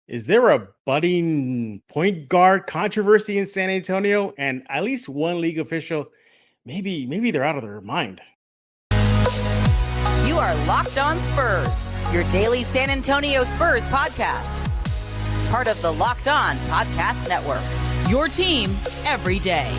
Is there a budding point guard controversy in San Antonio? And at least one league official, maybe they're out of their mind. You are Locked On Spurs, your daily San Antonio Spurs podcast. Part of the Locked On Podcast Network, your team every day.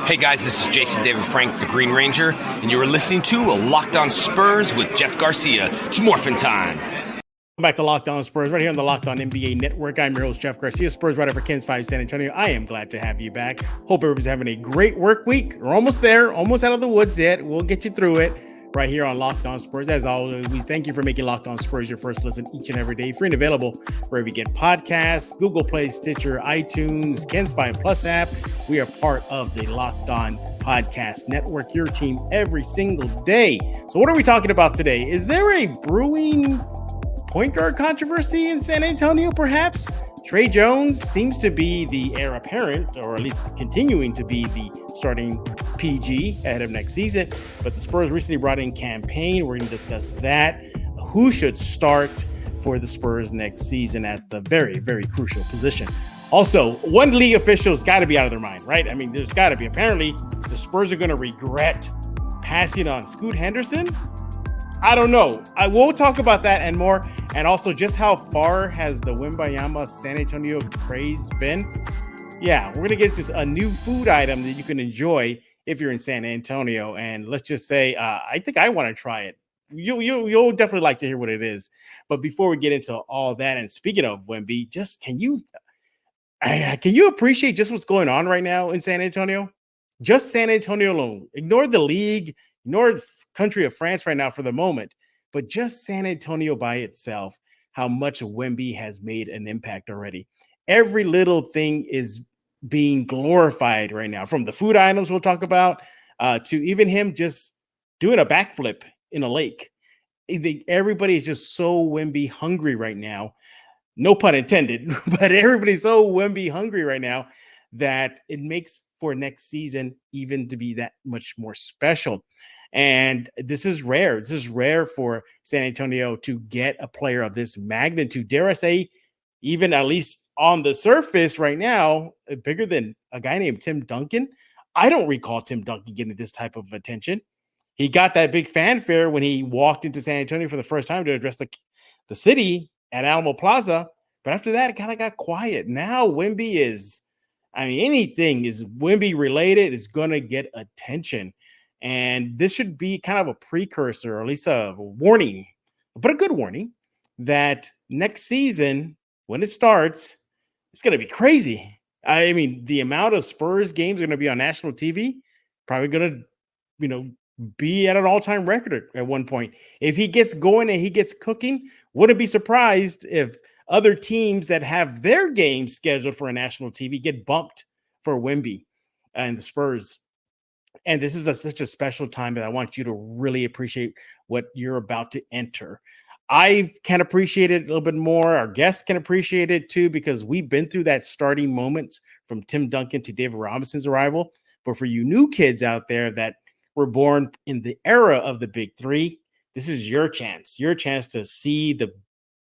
Hey guys, this is Jason David Frank, the Green Ranger, and you are listening to a Locked On Spurs with Jeff Garcia. It's morphin' time. Welcome back to Locked On Spurs, right here on the Locked On NBA Network. I'm your host, Jeff Garcia, Spurs writer for KENS 5 San Antonio. I am glad to have you back. Hope everybody's having a great work week. We're almost there, almost out of the woods yet. We'll get you through it right here on Locked On Spurs. As always, we thank you for making Locked On Spurs your first listen each and every day. Free and available wherever you get podcasts, Google Play, Stitcher, iTunes, KENS 5 Plus app. We are part of the Locked On Podcast Network, your team every single day. So what are we talking about today? Is there a brewing point guard controversy in San Antonio, perhaps? Tre Jones seems to be the heir apparent, or at least continuing to be the starting PG ahead of next season. But the Spurs recently brought in Cam Payne. We're going to discuss that. Who should start for the Spurs next season at the very, very crucial position? Also, one league official's got to be out of their mind, right? I mean, there's got to be. Apparently, the Spurs are going to regret passing on Scoot Henderson. I don't know. I will talk about that and more. And also just how far has the Wembanyama San Antonio craze been? Yeah, we're going to get just a new food item that you can enjoy if you're in San Antonio. And let's just say, I think I want to try it. You'll definitely like to hear what it is. But before we get into all that, and speaking of Wemby, just can you appreciate just what's going on right now in San Antonio? Just San Antonio alone. Ignore the league, ignore the country of France right now for the moment, but just San Antonio by itself, how much Wemby has made an impact already. Every little thing is being glorified right now, from the food items we'll talk about to even him just doing a backflip in a lake. Everybody is just so Wemby hungry right now. No pun intended, but everybody's so Wemby hungry right now that it makes for next season even to be that much more special. And this is rare. This is rare for San Antonio to get a player of this magnitude. Dare I say, even at least on the surface right now, bigger than a guy named Tim Duncan. I don't recall Tim Duncan getting this type of attention. He got that big fanfare when he walked into San Antonio for the first time to address the city at Alamo Plaza. But after that, it kind of got quiet. Now Wemby is, anything is Wemby related is going to get attention. And this should be kind of a precursor, or at least a warning, but a good warning, that next season, when it starts, it's going to be crazy. I mean, the amount of Spurs games are going to be on national TV, probably going to, be at an all-time record at one point. If he gets going and he gets cooking, wouldn't be surprised if other teams that have their games scheduled for a national TV get bumped for Wemby and the Spurs. And this is such a special time that I want you to really appreciate what you're about to enter. I can appreciate it a little bit more. Our guests can appreciate it too, because we've been through that starting moments from Tim Duncan to David Robinson's arrival. But for you new kids out there that were born in the era of the Big Three, this is your chance to see the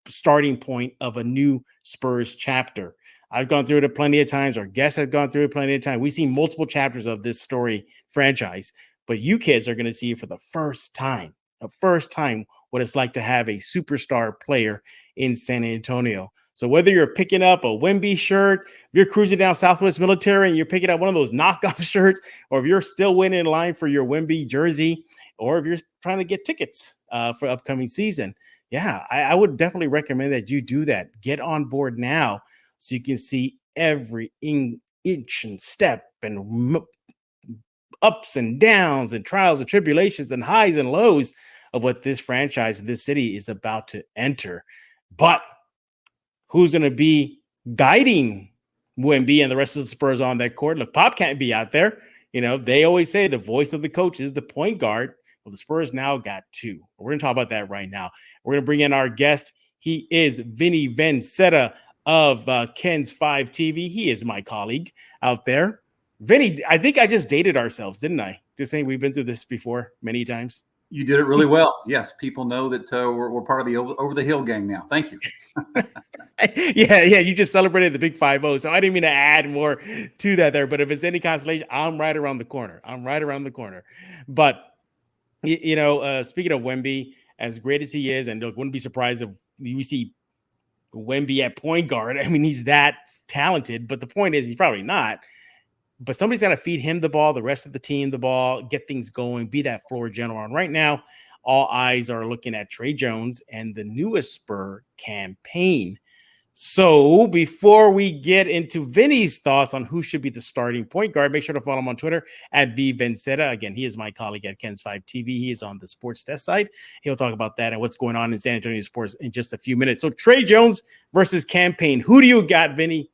starting point of a new Spurs chapter. I've gone through it plenty of times. Our guests have gone through it plenty of times. We've seen multiple chapters of this story franchise, but you kids are going to see for the first time, what it's like to have a superstar player in San Antonio. So whether you're picking up a Wemby shirt, if you're cruising down Southwest Military and you're picking up one of those knockoff shirts, or if you're still waiting in line for your Wemby jersey, or if you're trying to get tickets for upcoming season, I would definitely recommend that you do that. Get on board now, so you can see every inch and step and ups and downs and trials and tribulations and highs and lows of what this franchise, this city is about to enter. But who's going to be guiding Wemby and the rest of the Spurs on that court? Look, Pop can't be out there. They always say the voice of the coach is the point guard. Well, the Spurs now got two. We're going to talk about that right now. We're going to bring in our guest. He is Vinnie Vinzetta of KENS 5 TV. He is my colleague out there. Vinny, I think I just dated ourselves, didn't I? Just saying we've been through this before many times. You did it really well. Yes, people know that we're part of the over the hill gang now. Thank you. Yeah, you just celebrated the big 5-0, so I didn't mean to add more to that there. But if it's any consolation, I'm right around the corner. But speaking of Wemby, as great as he is, and look, wouldn't be surprised if we see Wemby at point guard. I mean, he's that talented, but the point is he's probably not. But somebody's got to feed him the ball, the rest of the team the ball, get things going, be that floor general. And right now, all eyes are looking at Tre Jones and the newest Spur, Cam Payne. So before we get into Vinny's thoughts on who should be the starting point guard, make sure to follow him on Twitter at Vinnie Vinzetta. Again, he is my colleague at Ken's 5 TV. He is on the Sports Desk side. He'll talk about that and what's going on in San Antonio Spurs in just a few minutes. So Tre Jones versus Cam Payne. Who do you got, Vinny?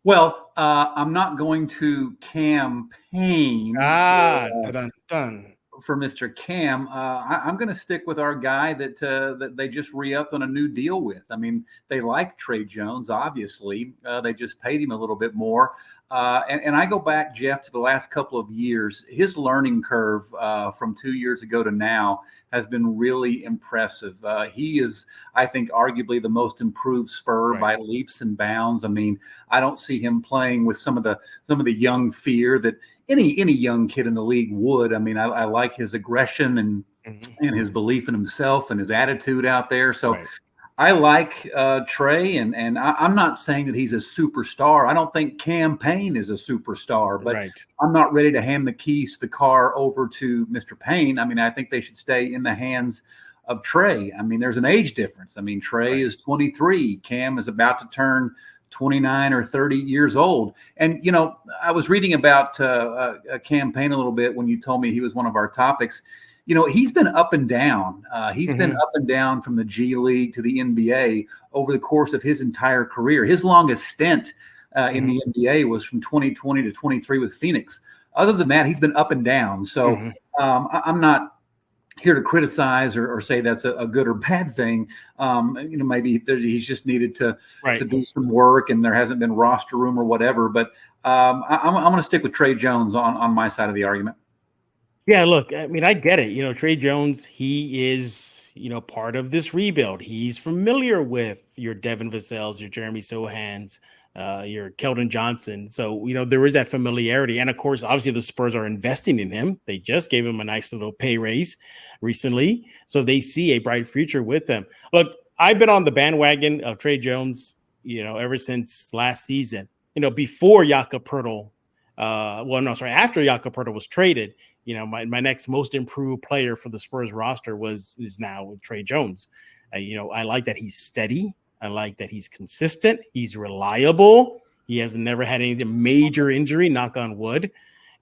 Well, I'm not going to campaign for Mr. Cam. I'm going to stick with our guy that they just re-upped on a new deal with. I mean, they like Tre Jones, obviously. They just paid him a little bit more. And I go back, Jeff, to the last couple of years. His learning curve from 2 years ago to now has been really impressive. He is, I think, arguably the most improved Spur by leaps and bounds. I mean, I don't see him playing with some of the young fear that any young kid in the league would. I mean, I like his aggression and his belief in himself and his attitude out there. So I like Tre, and I'm not saying that he's a superstar. I don't think Cam Payne is a superstar, but I'm not ready to hand the keys to the car over to Mr. Payne. I mean, I think they should stay in the hands of Tre. I mean, there's an age difference. I mean, Tre is 23. Cam is about to turn 29 or 30 years old. And, I was reading about Cam Payne a little bit when you told me he was one of our topics. He's been up and down. He's been up and down from the G League to the NBA over the course of his entire career. His longest stint in the NBA was from 2020 to 23 with Phoenix. Other than that, he's been up and down. So I'm not here to criticize or say that's a good or bad thing. Maybe he's just needed to do some work and there hasn't been roster room or whatever. But I'm going to stick with Tre Jones on my side of the argument. Yeah, look, I mean, I get it. Tre Jones, he is, part of this rebuild. He's familiar with your Devin Vassell's, your Jeremy Sohans, your Keldon Johnson. So, there is that familiarity. And of course, obviously the Spurs are investing in him. They just gave him a nice little pay raise recently. So they see a bright future with him. Look, I've been on the bandwagon of Tre Jones, ever since last season, before Jakob Poeltl. After Jakob Poeltl was traded. My next most improved player for the Spurs roster is now Tre Jones. I like that he's steady. I like that he's consistent. He's reliable. He has never had any major injury, knock on wood.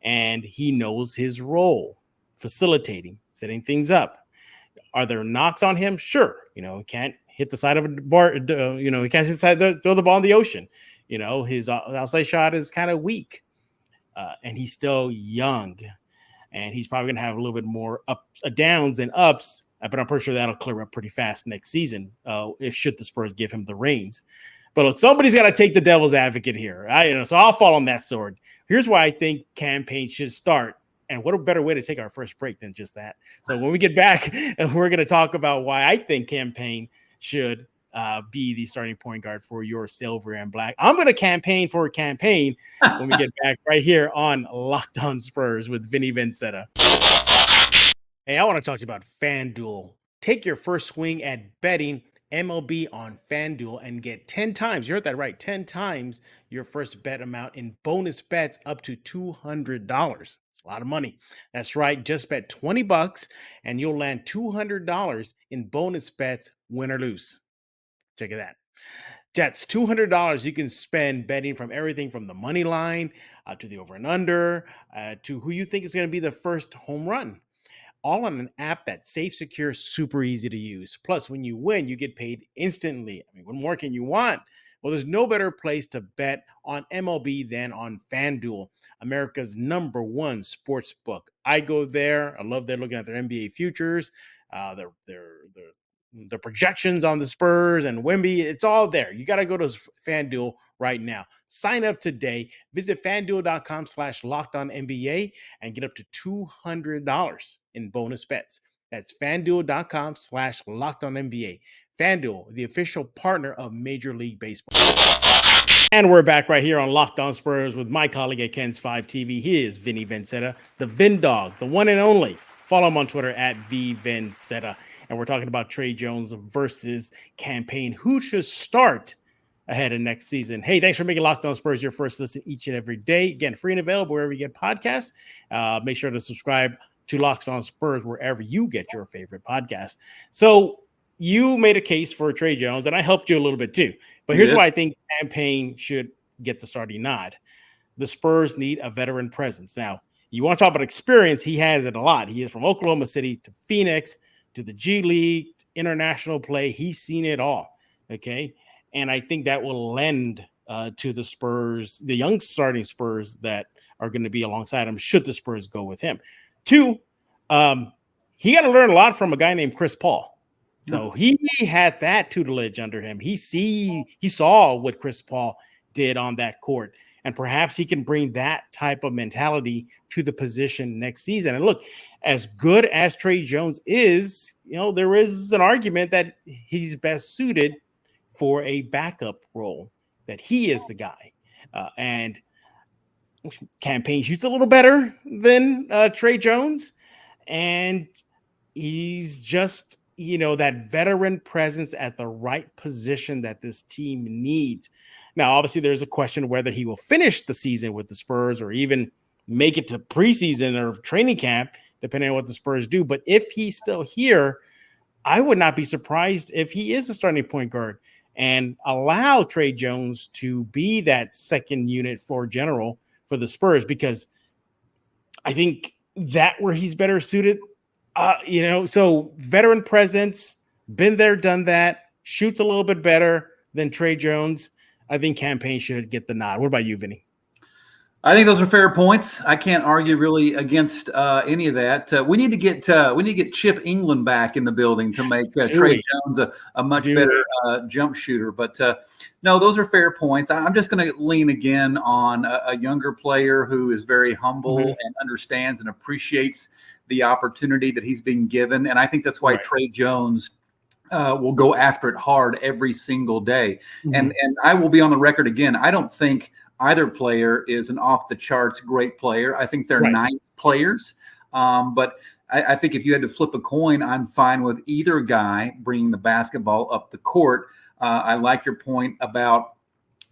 And he knows his role, facilitating, setting things up. Are there knocks on him? Sure. He can't hit the side of a bar. He can't throw the ball in the ocean. His outside shot is kind of weak. And he's still young. And he's probably going to have a little bit more downs than ups, but I'm pretty sure that'll clear up pretty fast next season should the Spurs give him the reins. But look, somebody's got to take the devil's advocate here. So I'll fall on that sword. Here's why I think Cam Payne should start. And what a better way to take our first break than just that. So when we get back, we're going to talk about why I think Cam Payne should be the starting point guard for your silver and black. I'm going to campaign for Cam Payne when we get back right here on Locked On Spurs with Vinnie Vinzetta. Hey, I want to talk to you about FanDuel. Take your first swing at betting MLB on FanDuel and get 10 times, you heard that right, 10 times your first bet amount in bonus bets up to $200. It's a lot of money. That's right. Just bet $20 and you'll land $200 in bonus bets, win or lose. Check it out. That's $200 you can spend betting from everything from the money line to the over and under to who you think is going to be the first home run. All on an app that's safe, secure, super easy to use. Plus, when you win, you get paid instantly. I mean, what more can you want? Well, there's no better place to bet on MLB than on FanDuel, America's #1 sports book. I go there. I love looking at their NBA futures, the projections on the Spurs and Wemby. It's all there. You got to go to FanDuel right now. Sign up today. Visit FanDuel.com/LockedOnNBA and get up to $200 in bonus bets. That's FanDuel.com/LockedOnNBA. FanDuel, the official partner of Major League Baseball. And we're back right here on Locked On Spurs with my colleague at Ken's 5 TV. He is Vinnie Vinzetta, the Vin Dog, the one and only. Follow him on Twitter at VVinzetta. And we're talking about Tre Jones versus Cam Payne, who should start ahead of next season. Hey, thanks for making Locked On Spurs your first listen each and every day. Again, free and available wherever you get podcasts. Make sure to subscribe to Locked On Spurs wherever you get your favorite podcast. So you made a case for Tre Jones, and I helped you a little bit too. But here's why I think Cam Payne should get the starting nod. The Spurs need a veteran presence. Now, you want to talk about experience, he has it a lot. He is from Oklahoma City to Phoenix to the G League, international play. He's seen it all, okay? And I think that will lend to the Spurs, the young starting Spurs that are going to be alongside him should the Spurs go with him. Two, he got to learn a lot from a guy named Chris Paul. So he had that tutelage under him. He saw what Chris Paul did on that court, and perhaps he can bring that type of mentality to the position next season. And look, as good as Tre Jones is, there is an argument that he's best suited for a backup role, that he is the guy. And Cam Payne shoots a little better than Tre Jones, and he's just that veteran presence at the right position that this team needs. Now, obviously, there's a question whether he will finish the season with the Spurs or even make it to preseason or training camp, depending on what the Spurs do. But if he's still here, I would not be surprised if he is a starting point guard and allow Tre Jones to be that second unit floor general for the Spurs, because I think that where he's better suited. So veteran presence, been there, done that, shoots a little bit better than Tre Jones. I think Cam Payne should get the nod. What about you, Vinny? I think those are fair points. I can't argue really against any of that. We need to get Chip England back in the building to make Tre Jones a much better jump shooter. But no, those are fair points. I'm just going to lean again on a younger player who is very humble and understands and appreciates the opportunity that he's being given. And I think that's why Tre Jones will go after it hard every single day. And I will be on the record again. I don't think either player is an off-the-charts great player. I think they're nice players. But I think if you had to flip a coin, I'm fine with either guy bringing the basketball up the court. I like your point about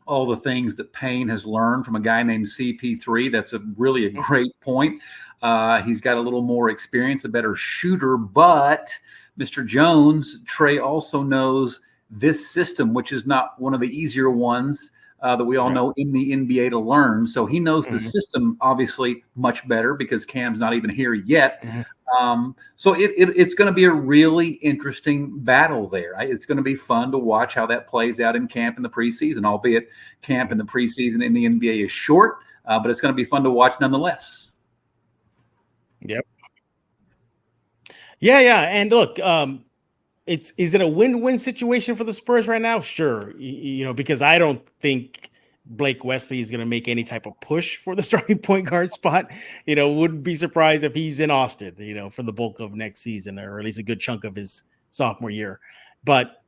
all the things that Payne has learned from a guy named CP3. That's really a great point. He's got a little more experience, a better shooter, but Mr. Jones, Tre also knows this system, which is not one of the easier ones that we all know in the NBA to learn. So he knows the system obviously much better because Cam's not even here yet. So it's going to be a really interesting battle there. It's going to be fun to watch how that plays out in camp in the preseason, albeit camp in the preseason in the NBA is short, but it's going to be fun to watch nonetheless. Yep. Yeah. And look, is it a win-win situation for the Spurs right now? Sure. Because I don't think Blake Wesley is going to make any type of push for the starting point guard spot. Wouldn't be surprised if he's in Austin, for the bulk of next season, or at least a good chunk of his sophomore year. But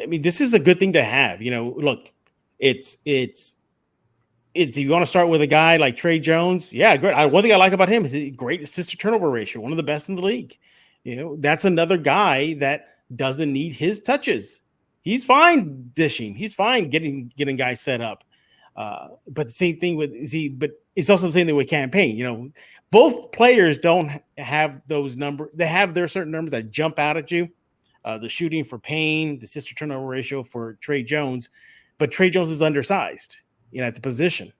I mean, this is a good thing to have. Look, it's you want to start with a guy like Tre Jones. Yeah, great. One thing I like about him is a great assist to turnover ratio, one of the best in the league. That's another guy that doesn't need his touches. He's fine dishing. He's fine getting guys set up. But the same thing but it's also the same thing with Cam Payne. Both players don't have those numbers. They have their certain numbers that jump out at you. The shooting for Payne, the assist to turnover ratio for Tre Jones, but Tre Jones is undersized, at the position.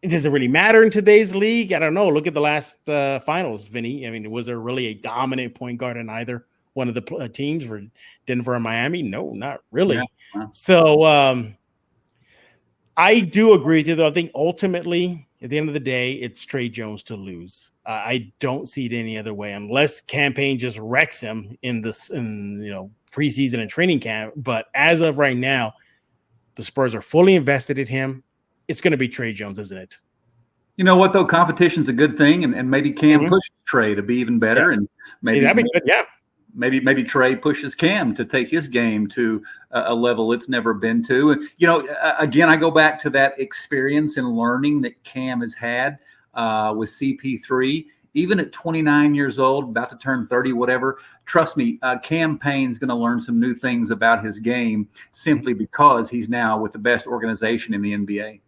Does it really matter in today's league? I don't know. Look at the last finals, Vinny. I mean, was there really a dominant point guard in either one of the teams for Denver or Miami? No, not really. Yeah. Wow. So I do agree with you, though. I think ultimately, at the end of the day, it's Tre Jones to lose. I don't see it any other way unless Cam Payne just wrecks him in preseason and training camp. But as of right now, the Spurs are fully invested in him, it's going to be Tre Jones, isn't it? You know what, though? Competition's a good thing, and maybe Cam pushes Tre to be even better, and maybe that'd be good. Yeah. Maybe Tre pushes Cam to take his game to a level it's never been to. And, again, I go back to that experience and learning that Cam has had with CP3. Even at 29 years old, about to turn 30, whatever, trust me, Cam Payne's going to learn some new things about his game simply because he's now with the best organization in the NBA.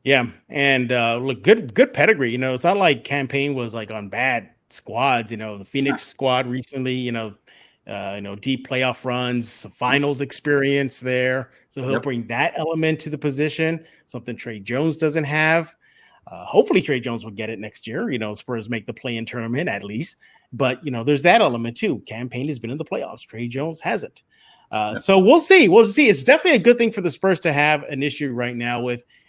Yeah, and look, good pedigree. It's not like Cam Payne was like on bad squads. The Phoenix squad recently. Deep playoff runs, finals experience there. So he'll bring that element to the position. Something Tre Jones doesn't have. Hopefully, Tre Jones will get it next year. Spurs make the play-in tournament at least. But there's that element too. Cam Payne has been in the playoffs. Tre Jones hasn't. So we'll see. We'll see. It's definitely a good thing for the Spurs to have an issue right now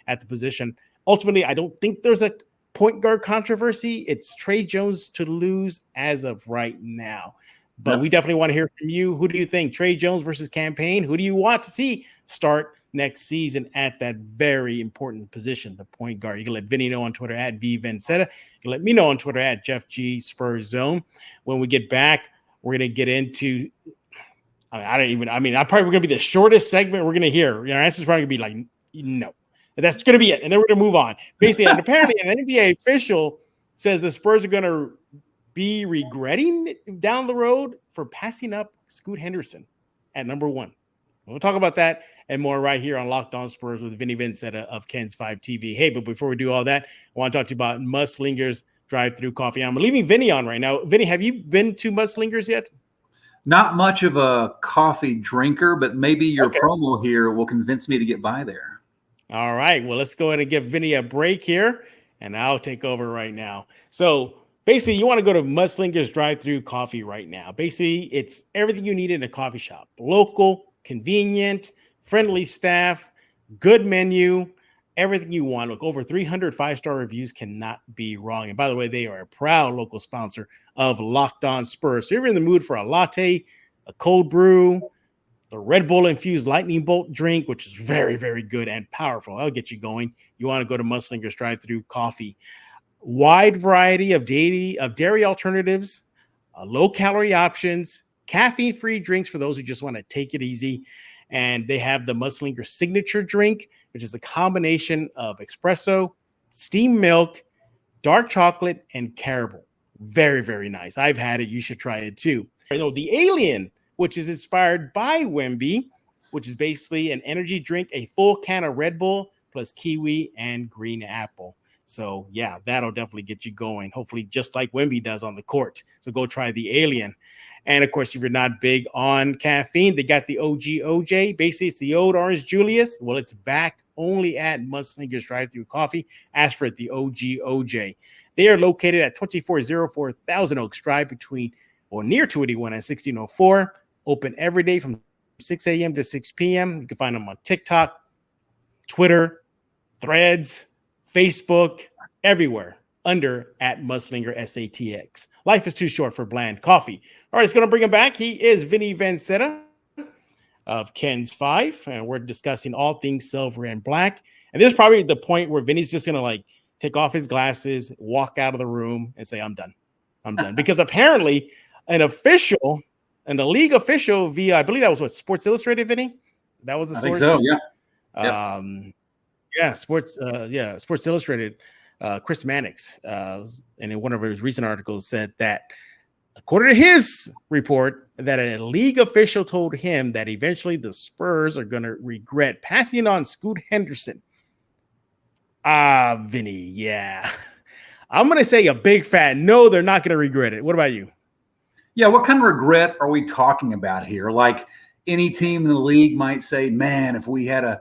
at the position. Ultimately, I don't think there's a point guard controversy. It's Tre Jones to lose as of right now. But we definitely want to hear from you. Who do you think? Tre Jones versus Cam Payne? Who do you want to see start next season at that very important position, the point guard? You can let Vinny know on Twitter at Vinnie Vinzetta. You can let me know on Twitter at Jeff G Spurs Zone. When we get back, we're going to get into I'm probably going to be the shortest segment we're going to hear. Our answer's probably going to be like, no. And that's going to be it. And then we're going to move on. Basically, and apparently an NBA official says the Spurs are going to be regretting down the road for passing up Scoot Henderson at number 1. We'll talk about that and more right here on Locked On Spurs with Vinnie Vinzetta of Ken's 5 TV. Hey, but before we do all that, I want to talk to you about Mudslingers Drive-Thru Coffee. I'm leaving Vinny on right now. Vinny, have you been to Mudslingers yet? Not much of a coffee drinker, but maybe your promo here will convince me to get by there. All right. Well, let's go ahead and give Vinny a break here, and I'll take over right now. So basically, you want to go to Mudslingers Drive-Thru Coffee right now. Basically, it's everything you need in a coffee shop. Local, convenient, friendly staff, good menu, everything you want. Look, over 300 5-star reviews cannot be wrong. And by the way, they are a proud local sponsor of Locked On Spurs. So if you're in the mood for a latte, a cold brew, the Red Bull infused lightning bolt drink, which is very, very good and powerful. That'll get you going. You want to go to Mudslingers Drive-Thru Coffee. Wide variety of dairy alternatives, low-calorie options, caffeine-free drinks for those who just want to take it easy. And they have the Mudslingers signature drink, which is a combination of espresso, steamed milk, dark chocolate, and caramel. Very, very nice. I've had it. You should try it too. The Alien, which is inspired by Wemby, which is basically an energy drink, a full can of Red Bull plus kiwi and green apple. So, yeah, that'll definitely get you going, hopefully just like Wemby does on the court. So go try the Alien. And, of course, if you're not big on caffeine, they got the OG OJ. Basically, it's the old Orange Julius. Well, it's back only at Mudslingers Drive-Thru Coffee. Ask for it, the OG OJ. They are located at 2404 Thousand Oaks Drive near 281 and 1604. Open every day from 6 a.m. to 6 p.m. You can find them on TikTok, Twitter, Threads, Facebook, everywhere under at Mudslinger SATX. Life is too short for bland coffee. All right, it's going to bring him back. He is Vinnie Vinzetta of Ken's 5, and we're discussing all things silver and black. And this is probably the point where Vinny's just going to take off his glasses, walk out of the room, and say, I'm done. Because apparently an official and the league official via, I believe that was what, Sports Illustrated, Vinny? That was the source? I think so, yeah. Sports Illustrated, Chris Mannix, and in one of his recent articles said that, according to his report, that a league official told him that eventually the Spurs are going to regret passing on Scoot Henderson. Vinny, yeah. I'm going to say a big fat no, they're not going to regret it. What about you? Yeah, what kind of regret are we talking about here? Like any team in the league might say, man, if we had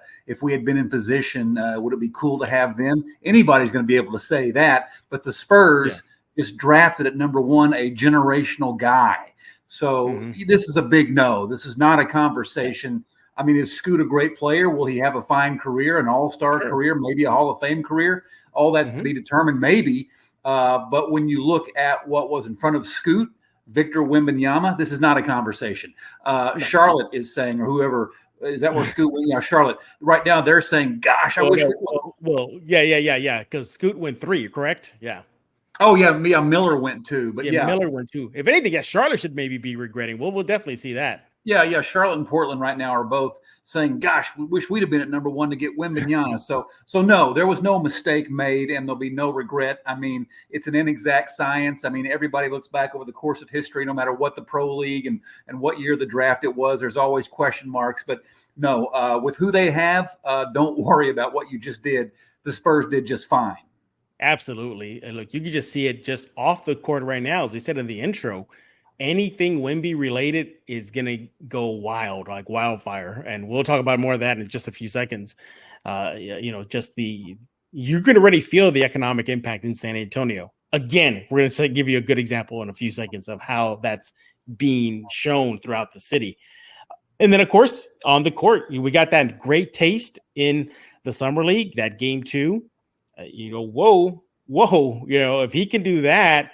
been in position, would it be cool to have them? Anybody's going to be able to say that. But the Spurs just drafted at number 1 a generational guy. So this is a big no. This is not a conversation. I mean, is Scoot a great player? Will he have a fine career, an all-star career, maybe a Hall of Fame career? All that's to be determined, maybe. But when you look at what was in front of Scoot, Victor Wembanyama, this is not a conversation. Charlotte is saying, or whoever Is that where Scoot went? Yeah, Charlotte. Right now, they're saying, "Gosh, I wish." Yeah. Because Scoot went 3, correct? Yeah. Oh yeah, Miller went 2, but yeah, Miller went 2. If anything, yes, Charlotte should maybe be regretting. We'll definitely see that. Yeah. Charlotte and Portland right now are both saying, "Gosh, we wish we'd have been at number 1 to get Wembanyama." So no, there was no mistake made, and there'll be no regret. I mean, it's an inexact science. I mean, everybody looks back over the course of history, no matter what the pro league and what year the draft it was. There's always question marks, but no, with who they have, don't worry about what you just did. The Spurs did just fine. Absolutely. And look, you can just see it just off the court right now. As they said in the intro, anything Wemby related is going to go wild, like wildfire. And we'll talk about more of that in just a few seconds. You're going to already feel the economic impact in San Antonio. Again, we're going to give you a good example in a few seconds of how that's being shown throughout the city. And then, of course, on the court, we got that great taste in the Summer League, that game 2. Whoa, if he can do that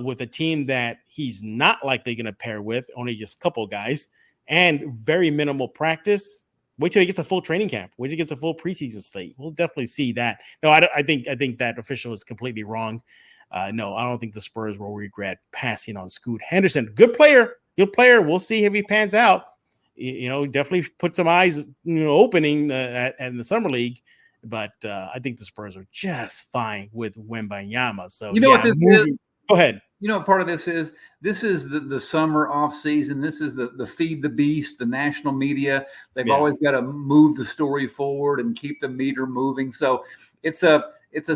with a team that he's not likely going to pair with, only just a couple of guys, and very minimal practice, wait till he gets a full training camp, wait till he gets a full preseason slate. We'll definitely see that. No, I think that official is completely wrong. No, I don't think the Spurs will regret passing on Scoot Henderson. Good player. We'll see if he pans out. Definitely put some eyes, opening in the Summer League. But I think the Spurs are just fine with Wembanyama. So what this is? Go ahead. Part of this is the summer off season. This is the feed the beast, the national media. They've always got to move the story forward and keep the meter moving. So it's a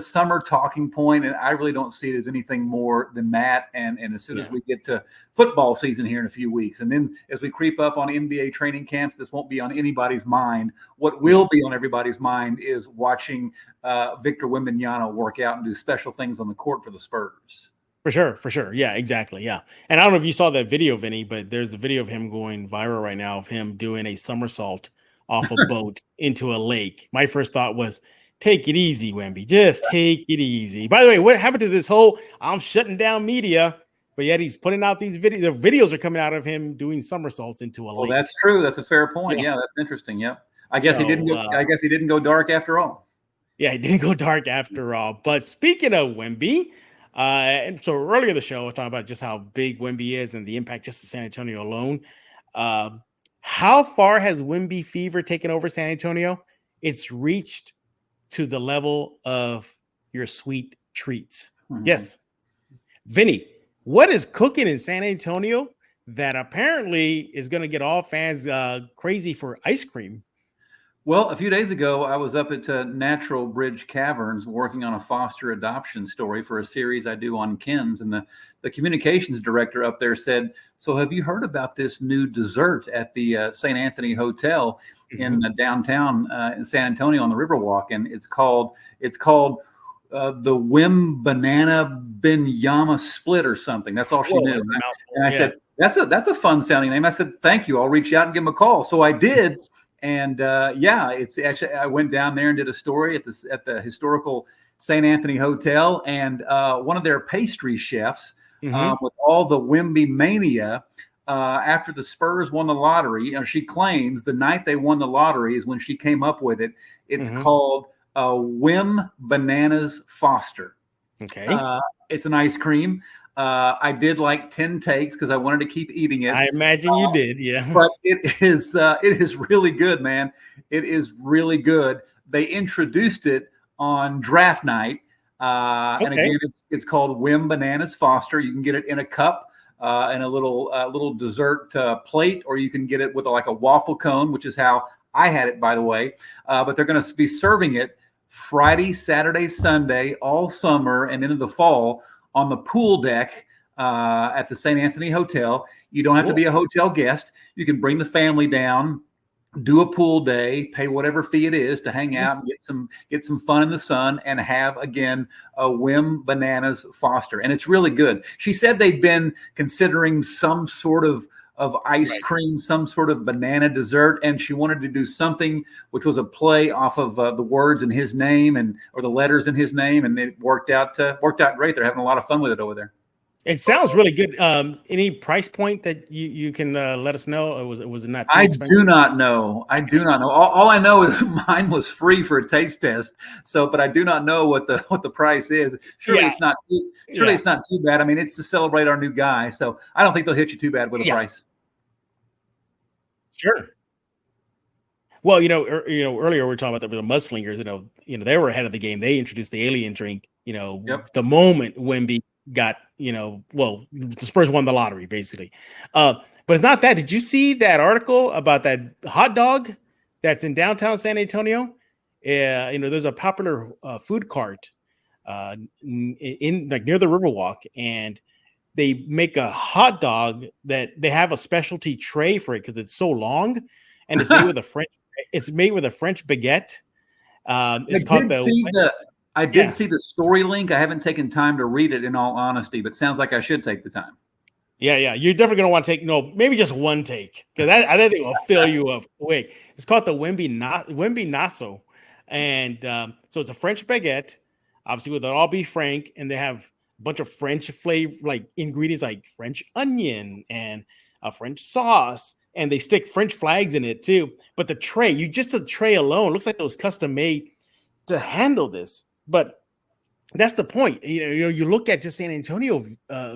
summer talking point, and I really don't see it as anything more than that. And as soon as we get to football season here in a few weeks, and then as we creep up on NBA training camps, this won't be on anybody's mind. What will be on everybody's mind is watching Victor Wembanyama work out and do special things on the court for the Spurs. For sure. Yeah, exactly. Yeah. And I don't know if you saw that video, Vinny, but there's a video of him going viral right now of him doing a somersault off a boat into a lake. My first thought was, take it easy, Wemby. Just take it easy. By the way, what happened to this whole I'm shutting down media, but yet he's putting out these videos. The videos are coming out of him doing somersaults into a lake. Well, that's true. That's a fair point. Yeah, that's interesting. Yep. I guess he didn't go dark after all. Yeah, he didn't go dark after all. But speaking of Wemby, and so earlier in the show, I was talking about just how big Wemby is and the impact just to San Antonio alone. How far has Wemby fever taken over San Antonio? It's reached to the level of your sweet treats. Mm-hmm. Yes. Vinny, what is cooking in San Antonio that apparently is going to get all fans crazy for ice cream? Well, a few days ago, I was up at Natural Bridge Caverns working on a foster adoption story for a series I do on Kens. And the communications director up there said, "So have you heard about this new dessert at the St. Anthony Hotel in downtown in San Antonio on the Riverwalk?" And it's called the Wem-Banana split or something. That's all she knew. And I said, that's a fun sounding name. I said, "Thank you. I'll reach out and give him a call." So I did. And it's actually, I went down there and did a story at the historical St. Anthony Hotel, and one of their pastry chefs with all the Wemby mania after the Spurs won the lottery. She claims the night they won the lottery is when she came up with it. It's called Wem-Bananas Foster. Okay, it's an ice cream. I did like 10 takes because I wanted to keep eating it. I imagine you did, yeah. But it is really good, man. It is really good. They introduced it on draft night, and again, it's called Wem-Bananas Foster. You can get it in a cup and a little dessert plate, or you can get it with like a waffle cone, which is how I had it, by the way. But they're going to be serving it Friday, Saturday, Sunday, all summer and into the fall on the pool deck at the St. Anthony Hotel. You don't have to be a hotel guest. You can bring the family down, do a pool day, pay whatever fee it is to hang out and get some fun in the sun, and have, again, a Wem-Bananas Foster. And it's really good. She said they'd been considering some sort of ice cream, some sort of banana dessert, and she wanted to do something which was a play off of the words in his name or the letters in his name, and it worked out great. They're having a lot of fun with it over there. It sounds really good. Any price point that you can let us know? Or was it not too I expensive? do not know. I do not know. All I know is mine was free for a taste test. So, but I do not know what the price is. Surely Yeah, it's not. Surely yeah, it's not too bad. I mean, it's to celebrate our new guy. So I don't think they'll hit you too bad with a yeah, price. sure. Well, earlier we were talking about the mudslingers. They were ahead of the game. They introduced the alien drink. Yep. The moment Wemby got, well, the Spurs won the lottery basically. But it's not that. Did you see that article about that hot dog that's in downtown San Antonio? Yeah, there's a popular food cart in like near the Riverwalk, and they make a hot dog that they have a specialty tray for it because it's so long, and it's made with a French. It's made with a French baguette. It's called the I did yeah see the story link. I haven't taken time to read it in all honesty, but sounds like I should take the time. yeah. You're definitely gonna want to take maybe just one take because I think it will fill you up. Wait, it's called the Wemby Naso, and so it's a French baguette, obviously with an all beef frank, and they have a bunch of French flavor like ingredients like French onion and a French sauce. And they stick French flags in it too. But the tray alone looks like it was custom made to handle this. But that's the point. You look at just San Antonio,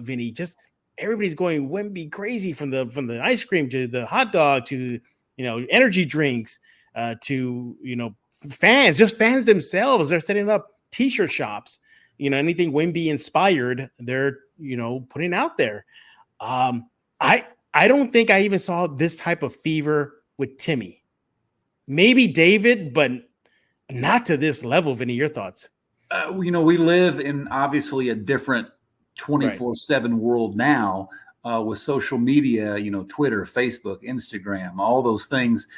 Vinny, just everybody's going Wemby crazy from the ice cream to the hot dog to energy drinks to fans themselves. They're setting up t-shirt shops. Anything Wemby inspired, they're putting out there. I don't think I even saw this type of fever with Timmy. Maybe David, but not to this level. Vinny, your thoughts? We live in obviously a different 24/7 world now with social media, Twitter, Facebook, Instagram, all those things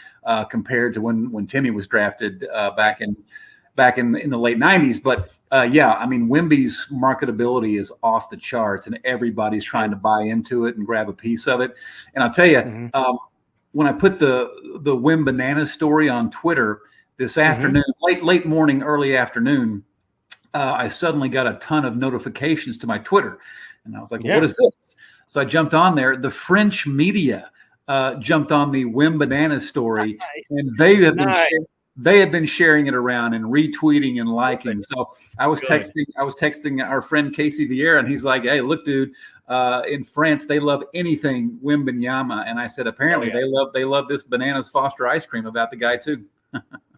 compared to when Timmy was drafted back in the late 90s. But yeah, I mean, Wemby's marketability is off the charts and everybody's trying to buy into it and grab a piece of it. And I'll tell you, when I put the Wem-Banana story on Twitter this afternoon, late morning, early afternoon, I suddenly got a ton of notifications to my Twitter. And I was like, well, what is this? So I jumped on there. The French media jumped on the Wem-Banana story, and they have been sharing it around and retweeting and liking. So I was texting our friend Casey Vieira, and he's like, hey, look, dude, in France, they love anything Wembanyama. And I said, apparently they love this Bananas Foster ice cream about the guy too.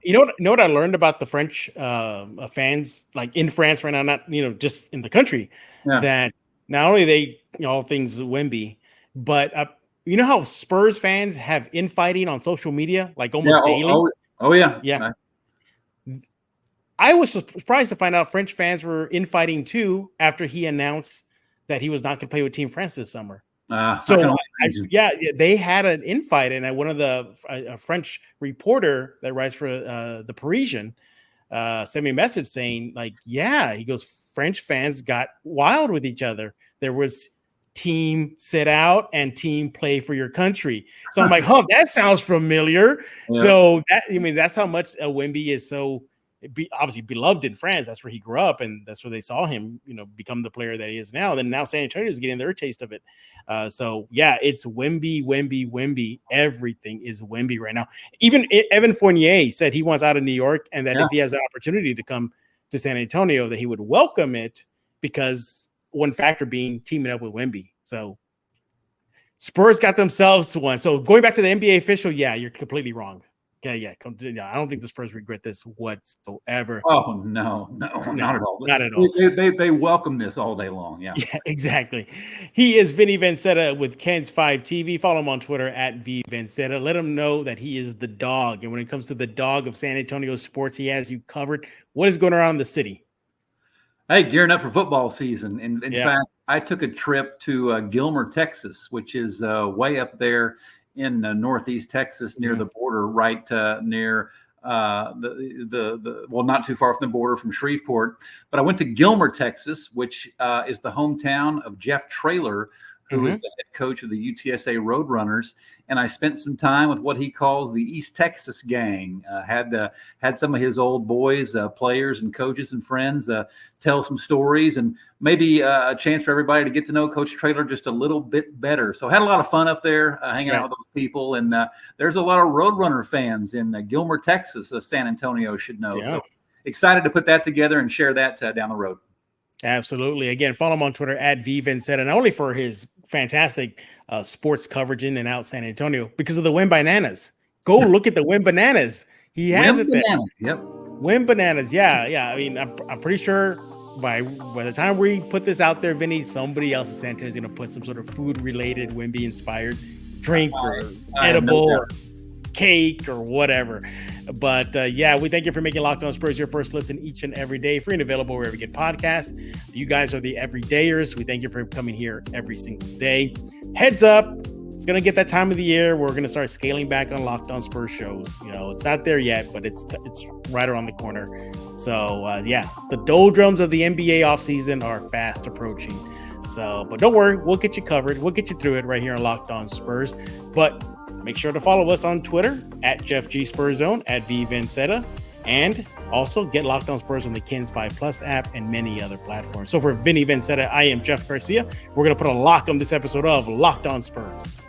You know what I learned about the French fans, like in France right now, not just in the country, that not only they all things Wemby, but you know how Spurs fans have infighting on social media like almost daily. Oh yeah. Yeah. I was surprised to find out French fans were infighting too after he announced that he was not going to play with Team France this summer. They had an infight, and one of a French reporter that writes for the Parisian sent me a message saying, like, he goes, French fans got wild with each other. There was team sit out and team play for your country. So I'm like, that sounds familiar. Yeah. So that's how much Wemby is so obviously beloved in France. That's where he grew up, and that's where they saw him, become the player that he is now. Then now San Antonio is getting their taste of it. So yeah, it's Wemby. Everything is Wemby right now. Even Evan Fournier said he wants out of New York, and that if he has an opportunity to come to San Antonio, that he would welcome it, because one factor being teaming up with Wemby. So Spurs got themselves one. So going back to the NBA official, you're completely wrong. I don't think the Spurs regret this whatsoever. Oh, no, not at all. Not at all. They welcome this all day long. Yeah, exactly. He is Vinnie Vinzetta with Ken's 5 TV. Follow him on Twitter at VVinzetta. Let him know that he is the dog. And when it comes to the dog of San Antonio sports, he has you covered. What is going around the city? Hey, gearing up for football season. In fact, I took a trip to Gilmer, Texas, which is way up there in northeast Texas near the border, right near not too far from the border from Shreveport. But I went to Gilmer, Texas, which is the hometown of Jeff Traylor, who is the head coach of the UTSA Roadrunners. And I spent some time with what he calls the East Texas gang. Had some of his old boys, players and coaches and friends tell some stories, and maybe a chance for everybody to get to know Coach Traylor just a little bit better. So had a lot of fun up there hanging out with those people. And there's a lot of Roadrunner fans in Gilmer, Texas, San Antonio should know. So excited to put that together and share that down the road. Absolutely. Again, follow him on Twitter at Vinzetta, not only for his fantastic sports coverage in and out San Antonio, because of the Wem-Bananas. Go look at the Wem-Bananas. He has it there. Yep. Wem-Bananas. Yeah. I mean, I'm pretty sure by the time we put this out there, Vinny, somebody else in San Antonio is going to put some sort of food-related Wemby-inspired drink or edible or cake or whatever. But we thank you for making Locked On Spurs your first listen each and every day, free and available wherever you get podcasts. You guys are the everydayers. We thank you for coming here every single day. Heads up, it's going to get that time of the year where we're going to start scaling back on Locked On Spurs shows. You know, it's not there yet, but it's right around the corner. So, the doldrums of the NBA offseason are fast approaching. So, but don't worry, we'll get you covered. We'll get you through it right here on Locked On Spurs. But make sure to follow us on Twitter at Jeff G Spurs Zone, at V Vinzetta, and also get Locked On Spurs on the KenSpy Plus app and many other platforms. So for Vinnie Vinzetta, I am Jeff Garcia. We're going to put a lock on this episode of Locked On Spurs.